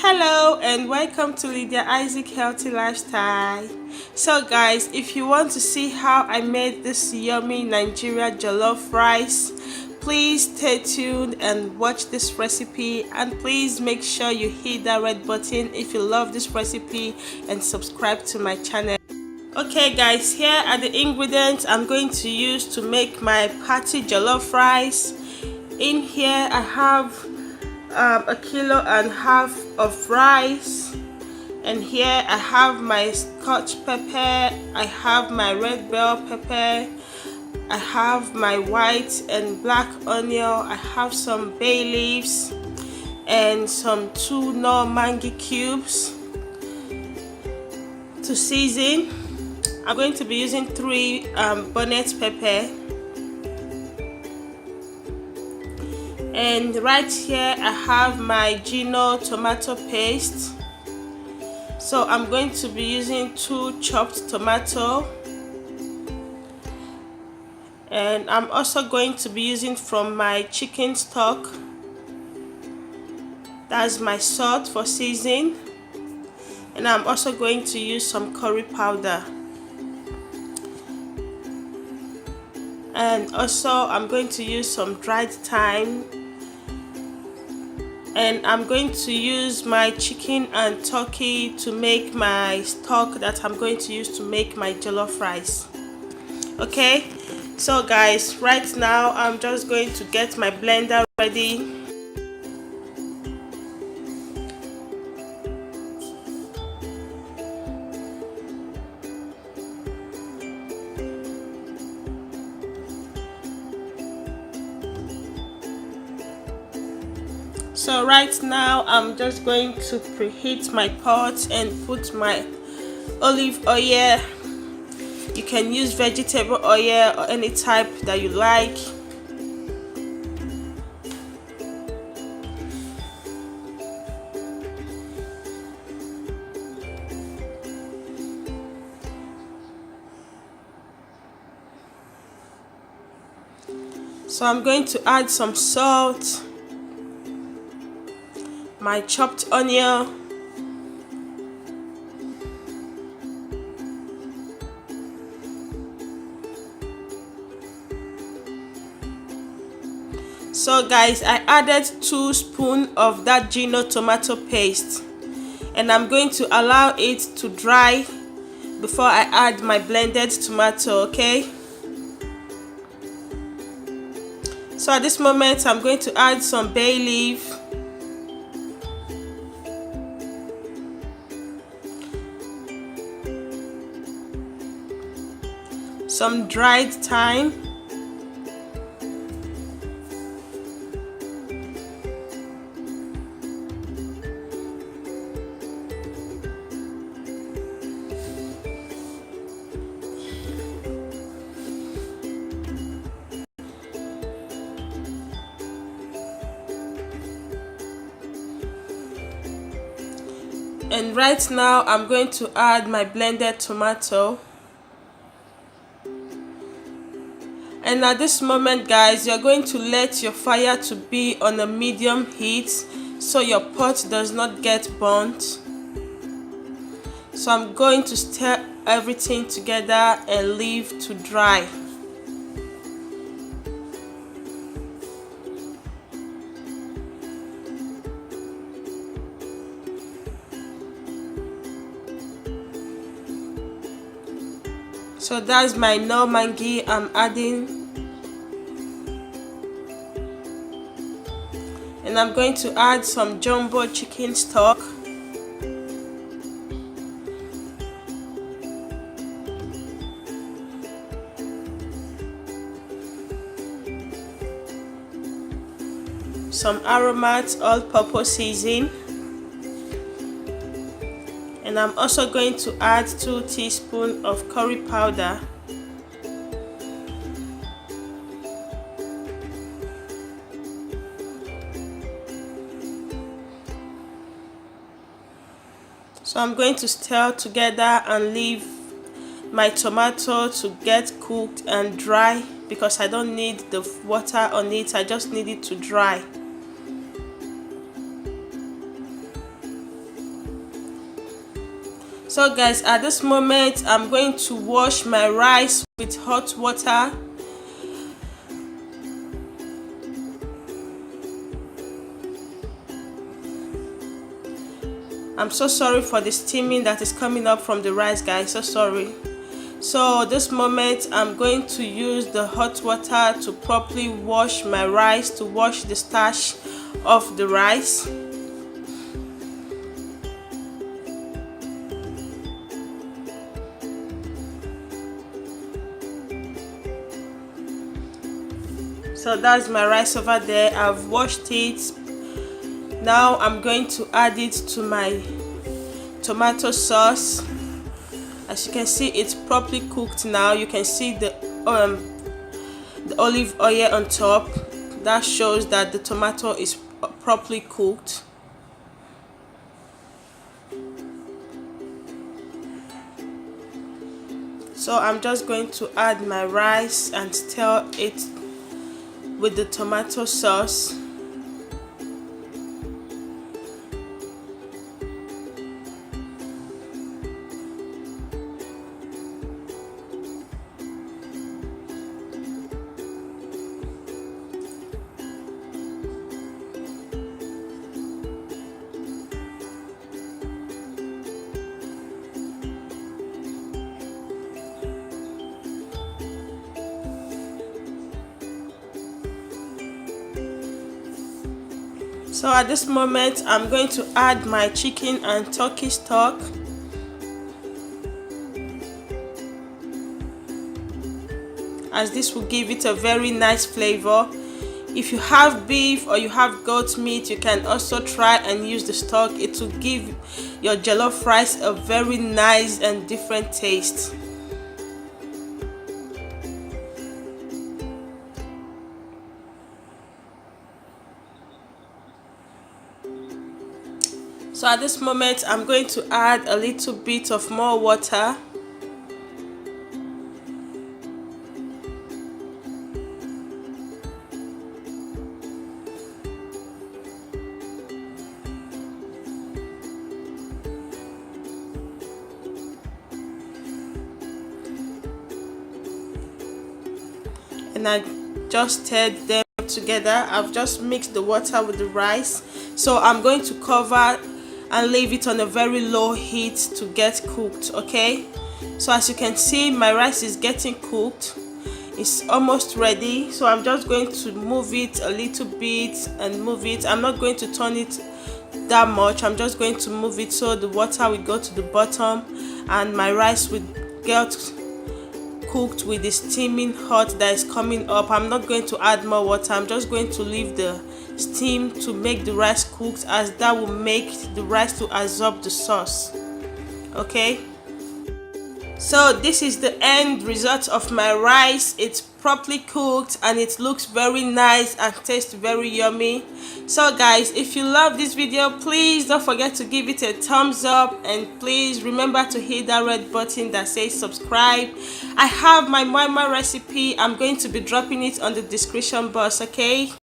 Hello and welcome to Lydia Isaac Healthy Lifestyle. So guys, if you want to see how I made this yummy Nigerian jollof rice, please stay tuned and watch this recipe, and please make sure you hit that red button if you love this recipe and subscribe to my channel. Okay guys, here are the ingredients I'm going to use to make my party jollof rice. In here I have 1.5 kilos of rice, and here I have my scotch pepper, I have my red bell pepper, I have my white and black onion, I have some bay leaves and some 2 Normandy cubes. To season, I'm going to be using 3 bonnet pepper. And right here I have my Gino tomato paste. So I'm going to be using 2 chopped tomato, and I'm also going to be using from my chicken stock. That's my salt for seasoning, and I'm also going to use some curry powder, and also I'm going to use some dried thyme. And I'm going to use my chicken and turkey to make my stock that I'm going to use to make my jollof rice. Okay, so guys, right now I'm just going to get my blender ready. So right now I'm just going to preheat my pot and put my olive oil. You can use vegetable oil or any type that you like. So I'm going to add some salt, my chopped onion, so guys, I added 2 spoons of that Gino tomato paste, and I'm going to allow it to dry before I add my blended tomato. Okay, so at this moment I'm going to add some bay leaf, some dried thyme, and right now I'm going to add my blended tomato. And at this moment guys, you're going to let your fire to be on a medium heat so your pot does not get burnt. So I'm going to stir everything together and leave to dry. So that's my Normandy I'm adding, and I'm going to add some jumbo chicken stock, some aromat all-purpose seasoning, and I'm also going to add 2 teaspoons of curry powder. So I'm going to stir together and leave my tomato to get cooked and dry, because I don't need the water on it, I just need it to dry. So guys, at this moment I'm going to wash my rice with hot water. I'm so sorry for the steaming that is coming up from the rice, guys, so sorry. So this moment I'm going to use the hot water to properly wash my rice, to wash the starch of the rice. So that's my rice over there. I've washed it. Now I'm going to add it to my tomato sauce. As you can see, it's properly cooked now. You can see the olive oil on top. That shows that the tomato is properly cooked. So I'm just going to add my rice and stir it with the tomato sauce. So at this moment I'm going to add my chicken and turkey stock. As this will give it a very nice flavor. If you have beef or you have goat meat, you can also try and use the stock. It will give your jollof rice a very nice and different taste. So at this moment I'm going to add a little bit of more water. And I just stirred them together. I've just mixed the water with the rice. So I'm going to cover and leave it on a very low heat to get cooked. Okay, so as you can see, my rice is getting cooked. It's almost ready. So I'm just going to move it a little bit and move it. I'm not going to turn it that much. I'm just going to move it so the water will go to the bottom and my rice will get cooked with the steaming hot that is coming up. I'm not going to add more water. I'm just going to leave the steam to make the rice cooked, as that will make the rice to absorb the sauce. Okay, so this is the end result of my rice. It's properly cooked and it looks very nice and tastes very yummy. So guys, if you love this video, please don't forget to give it a thumbs up, and please remember to hit that red button that says subscribe. I have my moi moi recipe. I'm going to be dropping it on the description box. Okay.